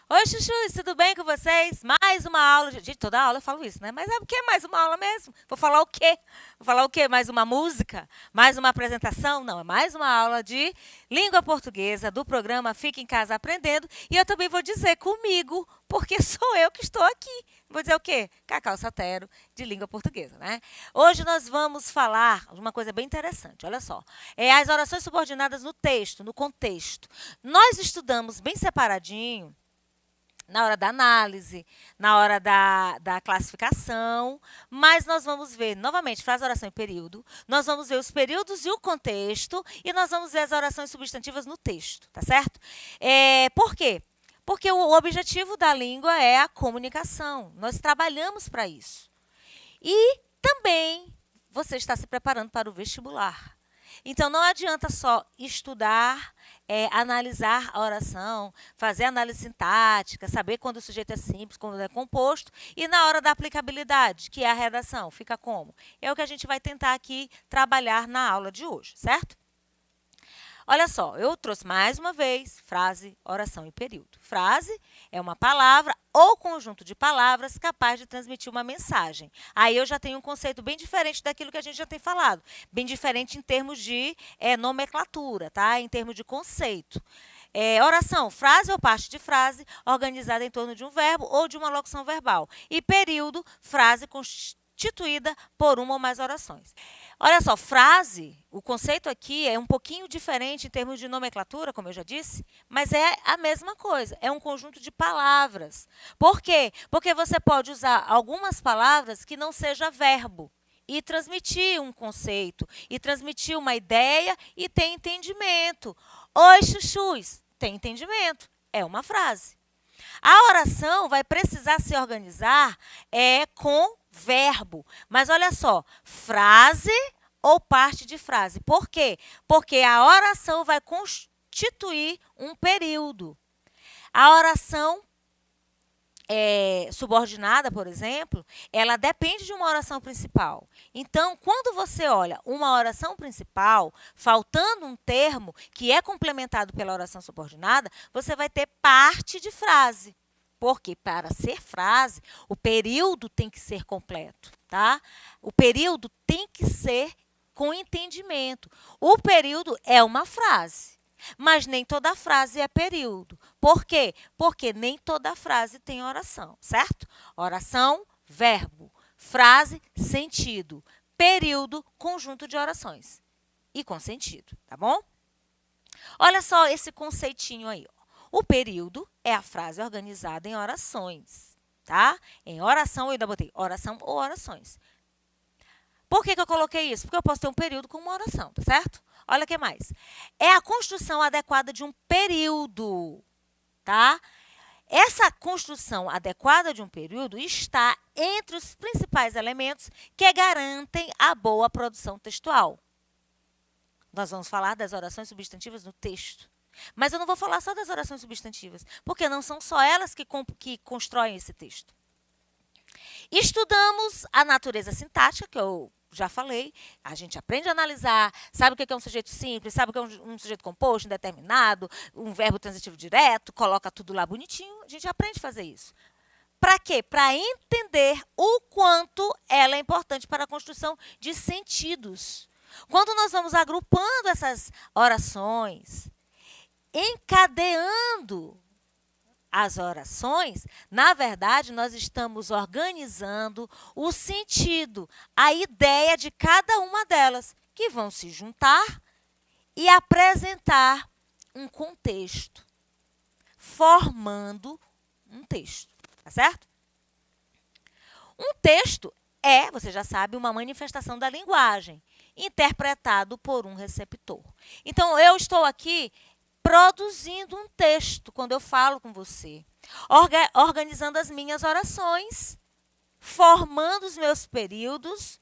Oi, chuchus, tudo bem com vocês? Mais uma aula. Gente, toda aula eu falo isso, né? Mas é porque é mais uma aula mesmo. Vou falar o quê? Vou falar o quê? Mais uma música? Mais uma apresentação? Não, é mais uma aula de língua portuguesa do programa Fica em Casa Aprendendo. E eu também vou dizer comigo, porque sou eu que estou aqui. Vou dizer o quê? Cacau Satero, de língua portuguesa, né? Hoje nós vamos falar de uma coisa bem interessante, olha só. É as orações subordinadas no texto, no contexto. Nós estudamos bem separadinho na hora da análise, na hora da classificação, mas nós vamos ver, novamente, frase, oração e período, nós vamos ver os períodos e o contexto, e nós vamos ver as orações substantivas no texto, tá certo? Por quê? Porque o objetivo da língua é a comunicação, nós trabalhamos para isso. E também você está se preparando para o vestibular. Então, não adianta só estudar, analisar a oração, fazer análise sintática, saber quando o sujeito é simples, quando é composto, e na hora da aplicabilidade, que é a redação, fica como? É o que a gente vai tentar aqui trabalhar na aula de hoje, certo? Olha só, eu trouxe mais uma vez frase, oração e período. Frase é uma palavra ou conjunto de palavras capaz de transmitir uma mensagem. Aí eu já tenho um conceito bem diferente daquilo que a gente já tem falado. Bem diferente em termos de nomenclatura, tá? Em termos de conceito. Oração, frase ou parte de frase organizada em torno de um verbo ou de uma locução verbal. E período, frase constituída por uma ou mais orações. Olha só, frase, o conceito aqui é um pouquinho diferente em termos de nomenclatura, como eu já disse, mas é a mesma coisa, é um conjunto de palavras. Por quê? Porque você pode usar algumas palavras que não seja verbo e transmitir um conceito, e transmitir uma ideia e ter entendimento. Oi, chuchus, tem entendimento, é uma frase. A oração vai precisar se organizar com verbo. Mas olha só, frase ou parte de frase. Por quê? Porque a oração vai constituir um período. A oração subordinada, por exemplo, ela depende de uma oração principal. Então, quando você olha uma oração principal, faltando um termo que é complementado pela oração subordinada, você vai ter parte de frase. Porque para ser frase, o período tem que ser completo, tá? O período tem que ser com entendimento. O período é uma frase, mas nem toda frase é período. Por quê? Porque nem toda frase tem oração, certo? Oração, verbo. Frase, sentido. Período, conjunto de orações. E com sentido, tá bom? Olha só esse conceitinho aí, ó. O período é a frase organizada em orações, tá? Em oração, eu ainda botei oração ou orações. Por que eu coloquei isso? Porque eu posso ter um período com uma oração, tá certo? Olha o que mais. É a construção adequada de um período, tá? Essa construção adequada de um período está entre os principais elementos que garantem a boa produção textual. Nós vamos falar das orações substantivas no texto. Mas eu não vou falar só das orações substantivas, porque não são só elas que constroem esse texto. Estudamos a natureza sintática, que eu já falei. A gente aprende a analisar, sabe o que é um sujeito simples, sabe o que é um sujeito composto, indeterminado, um verbo transitivo direto, coloca tudo lá bonitinho. A gente aprende a fazer isso. Para quê? Para entender o quanto ela é importante para a construção de sentidos. Quando nós vamos agrupando essas orações, encadeando as orações, na verdade, nós estamos organizando o sentido, a ideia de cada uma delas, que vão se juntar e apresentar um contexto, formando um texto, tá certo? Um texto é, você já sabe, uma manifestação da linguagem, interpretado por um receptor. Então, eu estou aqui produzindo um texto quando eu falo com você, organizando as minhas orações, formando os meus períodos,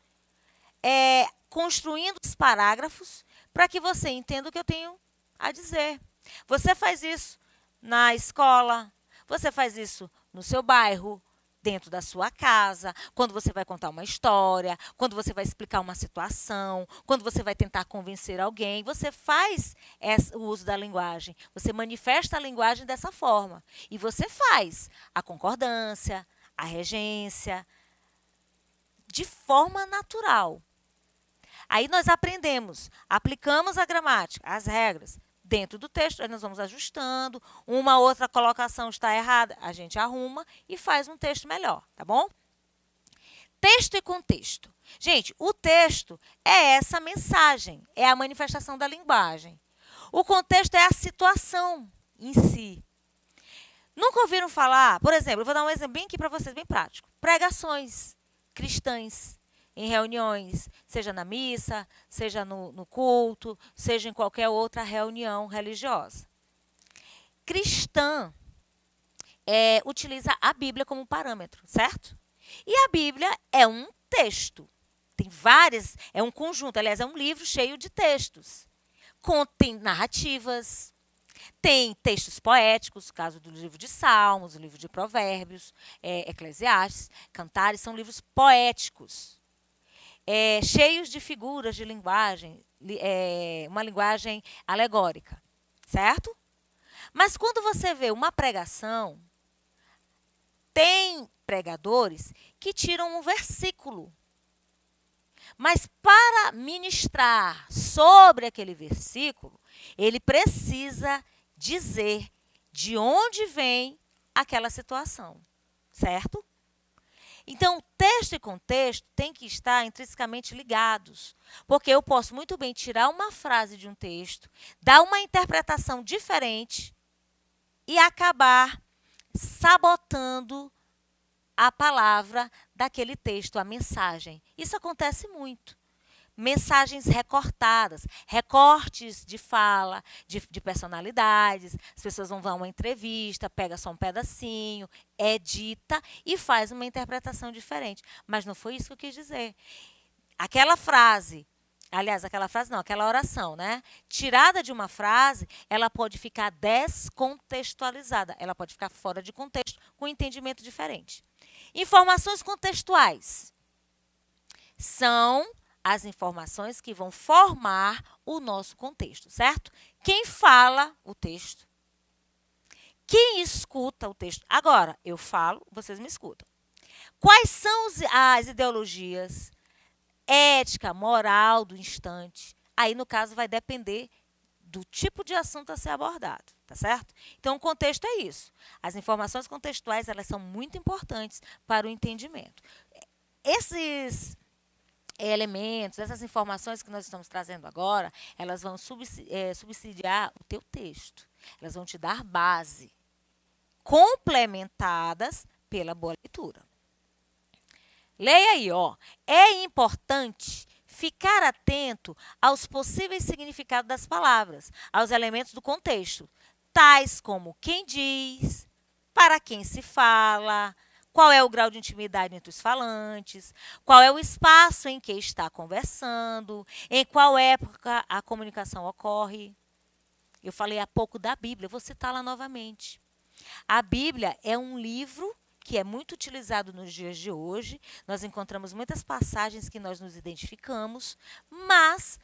construindo os parágrafos para que você entenda o que eu tenho a dizer. Você faz isso na escola, você faz isso no seu bairro, dentro da sua casa, quando você vai contar uma história, quando você vai explicar uma situação, quando você vai tentar convencer alguém, você faz o uso da linguagem, você manifesta a linguagem dessa forma. E você faz a concordância, a regência, de forma natural. Aí nós aprendemos, aplicamos a gramática, as regras, dentro do texto, aí nós vamos ajustando, uma outra colocação está errada, a gente arruma e faz um texto melhor, tá bom? Texto e contexto. Gente, o texto é essa mensagem, é a manifestação da linguagem. O contexto é a situação em si. Nunca ouviram falar, por exemplo, eu vou dar um exemplo bem aqui para vocês, bem prático. Pregações cristãs em reuniões, seja na missa, seja no culto, seja em qualquer outra reunião religiosa. Cristã utiliza a Bíblia como parâmetro, certo? E a Bíblia é um texto. Tem várias, é um conjunto, aliás, é um livro cheio de textos. Contém narrativas, tem textos poéticos, caso do livro de Salmos, o livro de Provérbios, Eclesiastes, Cantares, são livros poéticos. Cheios de figuras de linguagem, uma linguagem alegórica, certo? Mas quando você vê uma pregação, tem pregadores que tiram um versículo, mas para ministrar sobre aquele versículo, ele precisa dizer de onde vem aquela situação, certo? Então, texto e contexto têm que estar intrinsecamente ligados, porque eu posso muito bem tirar uma frase de um texto, dar uma interpretação diferente e acabar sabotando a palavra daquele texto, a mensagem. Isso acontece muito. Mensagens recortadas, recortes de fala, de personalidades. As pessoas vão a uma entrevista, pega só um pedacinho, edita e faz uma interpretação diferente. Mas não foi isso que eu quis dizer. Aquela frase, aliás, aquela oração, né? Tirada de uma frase, ela pode ficar descontextualizada, ela pode ficar fora de contexto, com um entendimento diferente. Informações contextuais são as informações que vão formar o nosso contexto, certo? Quem fala o texto, quem escuta o texto. Agora, eu falo, vocês me escutam. Quais são as ideologias, ética, moral do instante? Aí, no caso, vai depender do tipo de assunto a ser abordado, tá certo? Então, o contexto é isso. As informações contextuais, elas são muito importantes para o entendimento. Esses elementos, essas informações que nós estamos trazendo agora, elas vão subsidiar o teu texto. Elas vão te dar base, complementadas pela boa leitura. Leia aí, ó. É importante ficar atento aos possíveis significados das palavras, aos elementos do contexto, tais como quem diz, para quem se fala, qual é o grau de intimidade entre os falantes, qual é o espaço em que está conversando, em qual época a comunicação ocorre. Eu falei há pouco da Bíblia, vou citá-la novamente. A Bíblia é um livro que é muito utilizado nos dias de hoje. Nós encontramos muitas passagens que nós nos identificamos, mas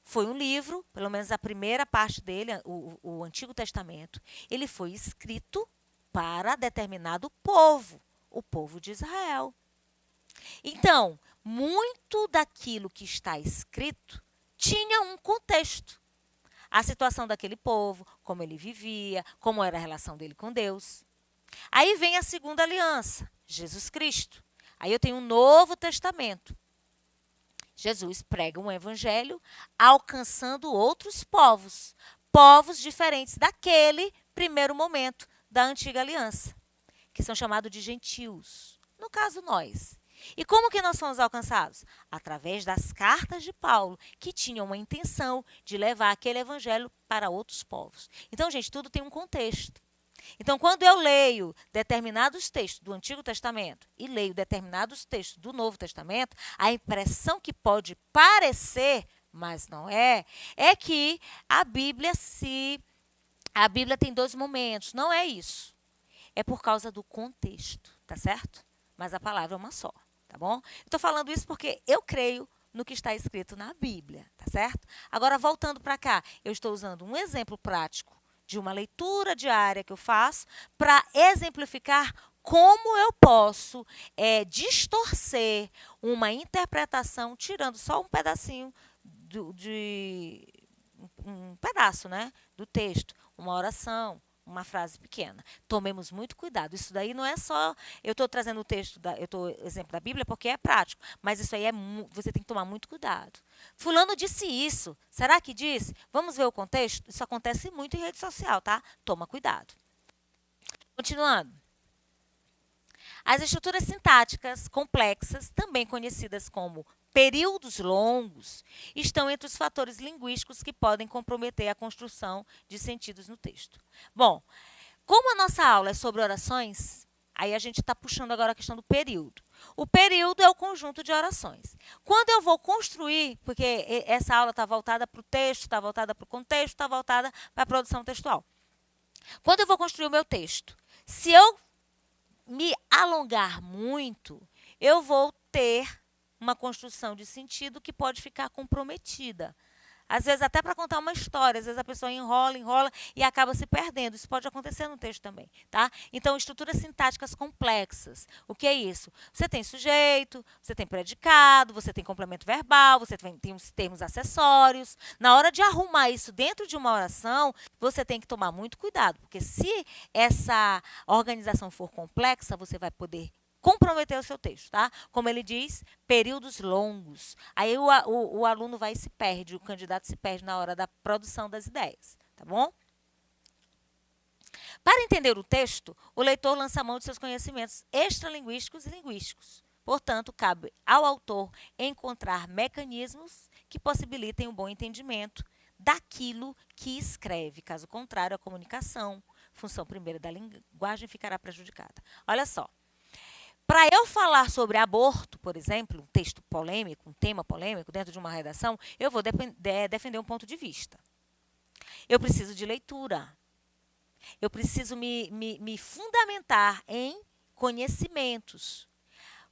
foi um livro, pelo menos a primeira parte dele, o Antigo Testamento, ele foi escrito para determinado povo, o povo de Israel. Então, muito daquilo que está escrito tinha um contexto. A situação daquele povo, como ele vivia, como era a relação dele com Deus. Aí vem a segunda aliança, Jesus Cristo. Aí eu tenho um Novo Testamento. Jesus prega um evangelho alcançando outros povos, povos diferentes daquele primeiro momento da antiga aliança, que são chamados de gentios, no caso nós. E como que nós fomos alcançados? Através das cartas de Paulo, que tinham uma intenção de levar aquele evangelho para outros povos. Então, gente, tudo tem um contexto. Então, quando eu leio determinados textos do Antigo Testamento e leio determinados textos do Novo Testamento, a impressão que pode parecer, mas não é que a Bíblia tem dois momentos. Não é isso. É por causa do contexto, tá certo? mas a palavra é uma só, tá bom? Estou falando isso porque eu creio no que está escrito na Bíblia, tá certo? Agora, voltando para cá, eu estou usando um exemplo prático de uma leitura diária que eu faço para exemplificar como eu posso distorcer uma interpretação tirando só um pedacinho de um pedaço, né, do texto, uma oração, uma frase pequena. Tomemos muito cuidado. Isso daí não é só eu estou trazendo o texto eu estou exemplo da Bíblia porque é prático, mas isso aí você tem que tomar muito cuidado. Fulano disse isso. Será que disse? Vamos ver o contexto? Isso acontece muito em rede social, tá? Toma cuidado. Continuando. As estruturas sintáticas complexas, também conhecidas como períodos longos, estão entre os fatores linguísticos que podem comprometer a construção de sentidos no texto. Bom, como a nossa aula é sobre orações, aí a gente está puxando agora a questão do período. O período é o conjunto de orações. Quando eu vou construir, porque essa aula está voltada para o texto, está voltada para o contexto, está voltada para a produção textual. Quando eu vou construir o meu texto, se eu me alongar muito, eu vou ter uma construção de sentido que pode ficar comprometida. Às vezes, até para contar uma história, às vezes a pessoa enrola e acaba se perdendo. Isso pode acontecer no texto também, tá? Então, estruturas sintáticas complexas. O que é isso? Você tem sujeito, você tem predicado, você tem complemento verbal, você tem os termos acessórios. Na hora de arrumar isso dentro de uma oração, você tem que tomar muito cuidado, porque se essa organização for complexa, você vai poder comprometer o seu texto, tá? Como ele diz, períodos longos. Aí o aluno vai e se perde, o candidato se perde na hora da produção das ideias, tá bom? Para entender o texto, o leitor lança mão de seus conhecimentos extralinguísticos e linguísticos. Portanto, cabe ao autor encontrar mecanismos que possibilitem um bom entendimento daquilo que escreve. Caso contrário, a comunicação, função primeira da linguagem, ficará prejudicada. Olha só. Para eu falar sobre aborto, por exemplo, um texto polêmico, um tema polêmico dentro de uma redação, eu vou defender um ponto de vista. Eu preciso de leitura. Eu preciso me fundamentar em conhecimentos.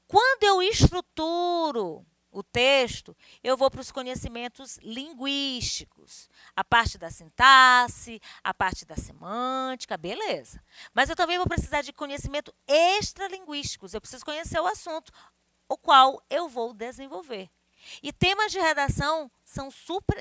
Quando eu estruturo o texto, eu vou para os conhecimentos linguísticos. A parte da sintaxe, a parte da semântica, beleza. Mas eu também vou precisar de conhecimento extralinguísticos. Eu preciso conhecer o assunto, o qual eu vou desenvolver. E temas de redação são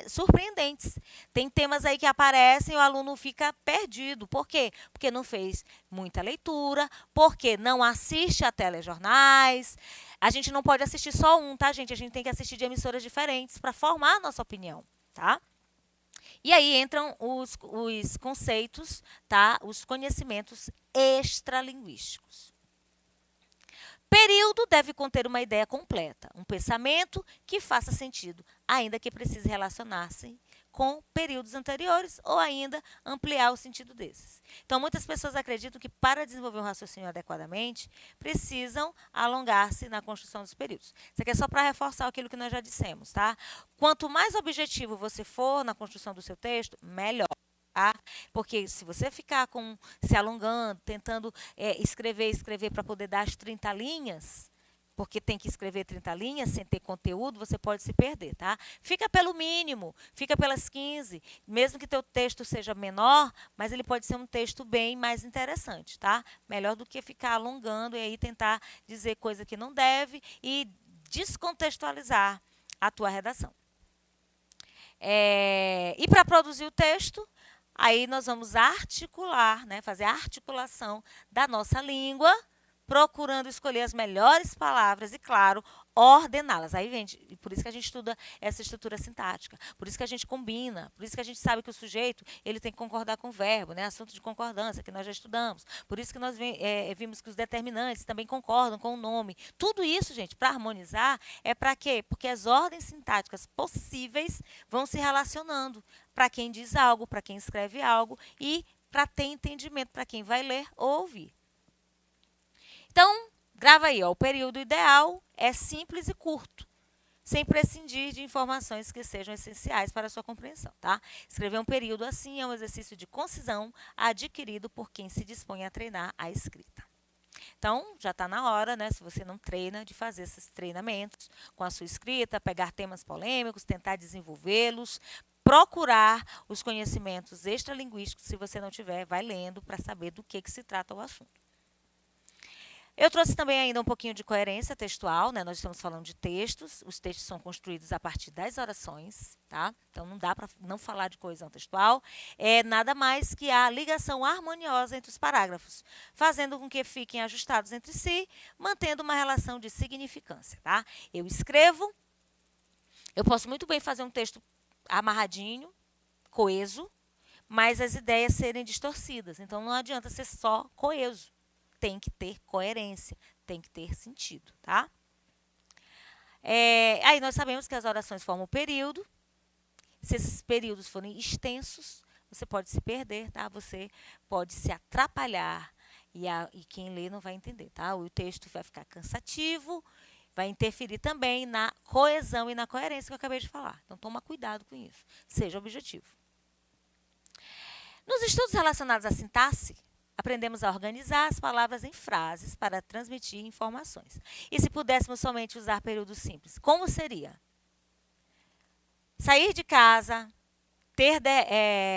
surpreendentes. Tem temas aí que aparecem e o aluno fica perdido. Por quê? Porque não fez muita leitura, porque não assiste a telejornais. A gente não pode assistir só um, tá, gente? A gente tem que assistir de emissoras diferentes para formar a nossa opinião, tá? E aí entram os conceitos, tá? Os conhecimentos extralinguísticos. Período deve conter uma ideia completa, um pensamento que faça sentido, ainda que precise relacionar-se com períodos anteriores ou ainda ampliar o sentido desses. Então, muitas pessoas acreditam que para desenvolver um raciocínio adequadamente, precisam alongar-se na construção dos períodos. Isso aqui é só para reforçar aquilo que nós já dissemos, tá? Quanto mais objetivo você for na construção do seu texto, melhor. Tá? Porque se você ficar se alongando, tentando escrever para poder dar as 30 linhas, porque tem que escrever 30 linhas sem ter conteúdo, você pode se perder, tá? Fica pelo mínimo, fica pelas 15, mesmo que teu texto seja menor, mas ele pode ser um texto bem mais interessante, tá? Melhor do que ficar alongando e aí tentar dizer coisa que não deve e descontextualizar a tua redação. E para produzir o texto, aí nós vamos articular, né, fazer a articulação da nossa língua, procurando escolher as melhores palavras e, claro, ordená-las. Aí, gente, por isso que a gente estuda essa estrutura sintática, por isso que a gente combina, por isso que a gente sabe que o sujeito ele tem que concordar com o verbo, né, assunto de concordância, que nós já estudamos. Por isso que nós vimos que os determinantes também concordam com o nome. Tudo isso, gente, para harmonizar, é para quê? Porque as ordens sintáticas possíveis vão se relacionando para quem diz algo, para quem escreve algo e para ter entendimento para quem vai ler ou ouvir. Então, grava aí, ó, o período ideal é simples e curto, sem prescindir de informações que sejam essenciais para a sua compreensão, tá? Escrever um período assim é um exercício de concisão adquirido por quem se dispõe a treinar a escrita. Então, já está na hora, né, se você não treina, de fazer esses treinamentos com a sua escrita, pegar temas polêmicos, tentar desenvolvê-los, procurar os conhecimentos extralinguísticos. Se você não tiver, vai lendo para saber do que se trata o assunto. Eu trouxe também ainda um pouquinho de coerência textual, né? Nós estamos falando de textos, os textos são construídos a partir das orações, tá? Então não dá para não falar de coesão textual, é nada mais que a ligação harmoniosa entre os parágrafos, fazendo com que fiquem ajustados entre si, mantendo uma relação de significância, tá? Eu escrevo, eu posso muito bem fazer um texto amarradinho, coeso, mas as ideias serem distorcidas, então não adianta ser só coeso. Tem que ter coerência, tem que ter sentido, tá? Aí nós sabemos que as orações formam período. Se esses períodos forem extensos, você pode se perder, tá? Você pode se atrapalhar e quem lê não vai entender, tá? O texto vai ficar cansativo, vai interferir também na coesão e na coerência que eu acabei de falar. Então, toma cuidado com isso. Seja objetivo. Nos estudos relacionados à sintaxe, aprendemos a organizar as palavras em frases para transmitir informações. E se pudéssemos somente usar períodos simples, como seria? Sair de casa, ter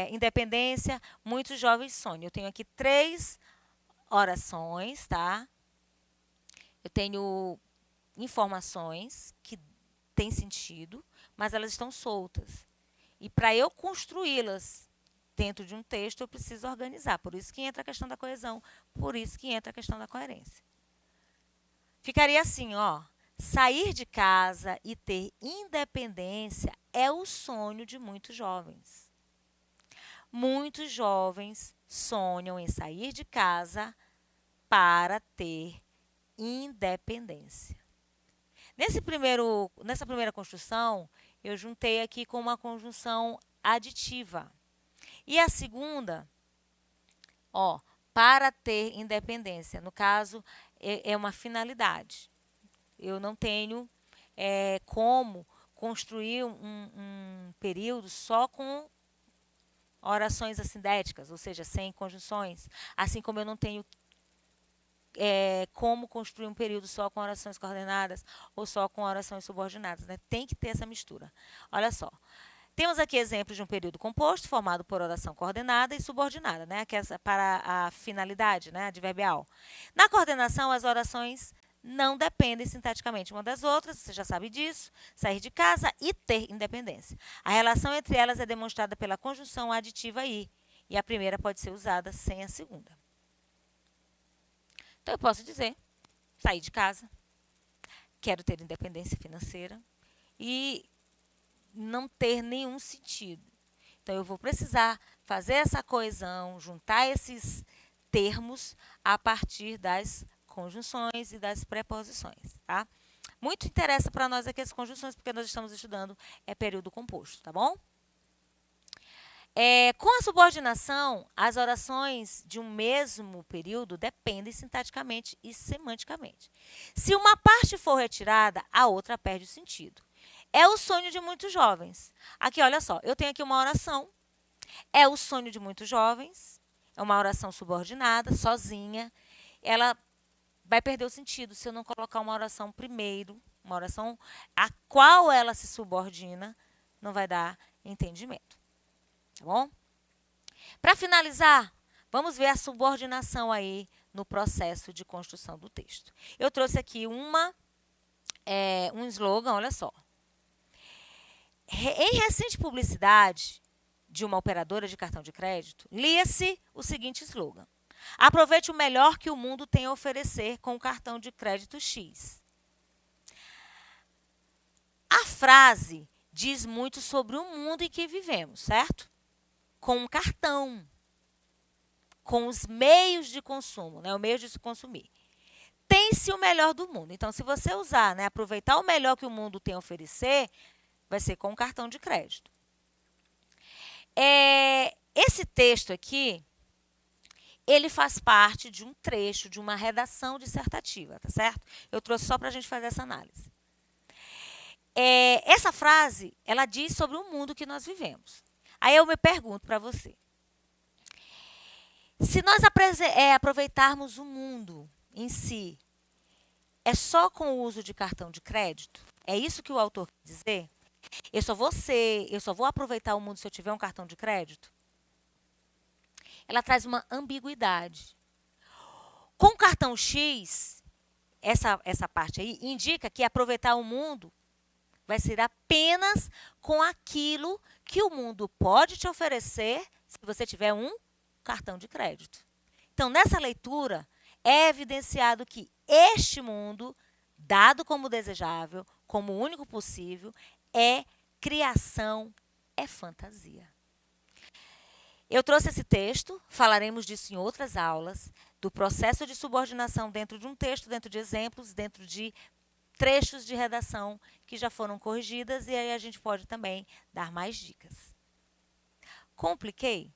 independência, muitos jovens sonham. Eu tenho aqui 3 orações, tá? Eu tenho informações que têm sentido, mas elas estão soltas. E para eu construí-las dentro de um texto, eu preciso organizar. Por isso que entra a questão da coesão, por isso que entra a questão da coerência. Ficaria assim, ó. Sair de casa e ter independência é o sonho de muitos jovens. Muitos jovens sonham em sair de casa para ter independência. Nessa primeira construção, eu juntei aqui com uma conjunção aditiva. E a segunda, ó, para ter independência. No caso, é uma finalidade. Eu não tenho como construir um período só com orações assindéticas, ou seja, sem conjunções. Assim como eu não tenho como construir um período só com orações coordenadas ou só com orações subordinadas, né? Tem que ter essa mistura. Olha só. Temos aqui exemplos de um período composto formado por oração coordenada e subordinada, né? Que é para a finalidade, né? Adverbial. Na coordenação, as orações não dependem sintaticamente uma das outras, você já sabe disso, sair de casa e ter independência. A relação entre elas é demonstrada pela conjunção aditiva e a primeira pode ser usada sem a segunda. Então, eu posso dizer, sair de casa, quero ter independência financeira e não ter nenhum sentido. Então, eu vou precisar fazer essa coesão, juntar esses termos a partir das conjunções e das preposições, tá? Muito interessa para nós aqui as conjunções, porque nós estamos estudando período composto, tá bom? Com a subordinação, as orações de um mesmo período dependem sintaticamente e semanticamente. Se uma parte for retirada, a outra perde o sentido. É o sonho de muitos jovens. Aqui, olha só, eu tenho aqui uma oração. É o sonho de muitos jovens. É uma oração subordinada, sozinha. Ela vai perder o sentido se eu não colocar uma oração primeiro, uma oração a qual ela se subordina, não vai dar entendimento. Tá bom? Para finalizar, vamos ver a subordinação aí no processo de construção do texto. Eu trouxe aqui um slogan, olha só. Em recente publicidade de uma operadora de cartão de crédito, lia-se o seguinte slogan: aproveite o melhor que o mundo tem a oferecer com o cartão de crédito X. A frase diz muito sobre o mundo em que vivemos, certo? Com um cartão, com os meios de consumo, né? O meio de se consumir. Tem-se o melhor do mundo. Então, se você usar, né, aproveitar o melhor que o mundo tem a oferecer, vai ser com o cartão de crédito. Esse texto aqui, ele faz parte de um trecho, de uma redação dissertativa, tá certo? Eu trouxe só para a gente fazer essa análise. Essa frase, ela diz sobre o mundo que nós vivemos. Aí eu me pergunto para você, se nós aproveitarmos o mundo, em si é só com o uso de cartão de crédito? É isso que o autor quer dizer? Eu só vou aproveitar o mundo se eu tiver um cartão de crédito? Ela traz uma ambiguidade. Com o cartão X, essa parte aí indica que aproveitar o mundo vai ser apenas com aquilo que o mundo pode te oferecer se você tiver um cartão de crédito. Então, nessa leitura, é evidenciado que este mundo, dado como desejável, como único possível, é criação, é fantasia. Eu trouxe esse texto, falaremos disso em outras aulas, do processo de subordinação dentro de um texto, dentro de exemplos, dentro de trechos de redação que já foram corrigidas, e aí a gente pode também dar mais dicas. Compliquei?